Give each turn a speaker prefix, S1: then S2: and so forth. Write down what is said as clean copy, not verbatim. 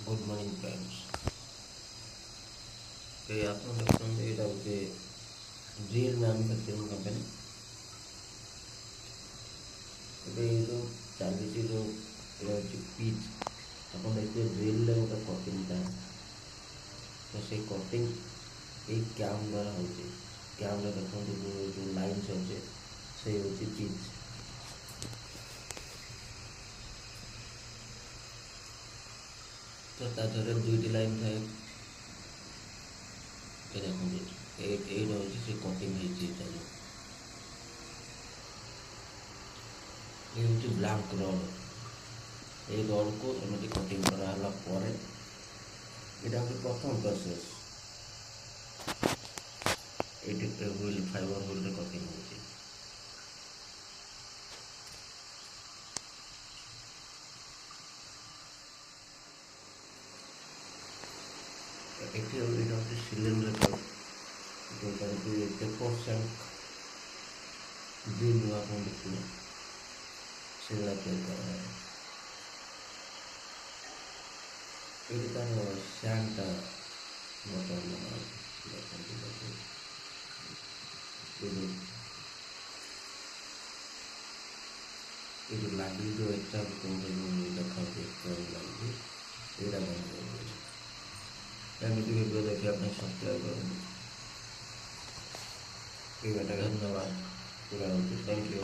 S1: Good morning friends. ଆପଣ ଦେଖୁଛନ୍ତି ଏଇଟା ଗୋଟେ ଡ୍ରିଲ୍ ମ୍ୟାନୁଫ୍ୟାକ୍ଚରିଂ କମ୍ପାନୀ। ଏବେ ଏଇ ଯେଉଁ ଚାଲିଛି ଯେଉଁ ଏଇଟା ହେଉଛି ପିଚ୍, ଆପଣ ଦେଖିବେ ଡ୍ରିଲ୍ରେ ଗୋଟେ କଟିଂ ଥାଏ, ତ ସେଇ କଟିଂ ଏଇ କ୍ୟାମ୍ ଦ୍ୱାରା ହେଉଛି। କ୍ୟାମ୍ରେ ଦେଖନ୍ତୁ ଯେଉଁ ଲାଇନ୍ସ ଅଛି ସେଇ ହେଉଛି ପିଚ୍। ତ ତା ଦେହରେ ଦୁଇଟି ଲାଇନ୍ ଥାଏ। ଦେଖନ୍ତୁ ଏଇଟା ହେଉଛି ସେ କଟିଂ ହେଇଛି। ଏଇଟା ଯେଉଁ ये हूँ ब्लैंक रड, ये रड को एमती कटिंग कराला ये हूँ प्रथम प्रोसेस। ये व्हील फाइबर व्हील कटिंग होती सिलिंडर जोटा पेपर सैंक ड्रिल आप देखिए से ये तार सैंकटा बटन ये जो लगी जो एक्स्ट्रा देखा लगी यहाँ बंद एमती वीडियो देखिए अपने सब्सक्राइब करेंगे। धन्यवाद। Thank you.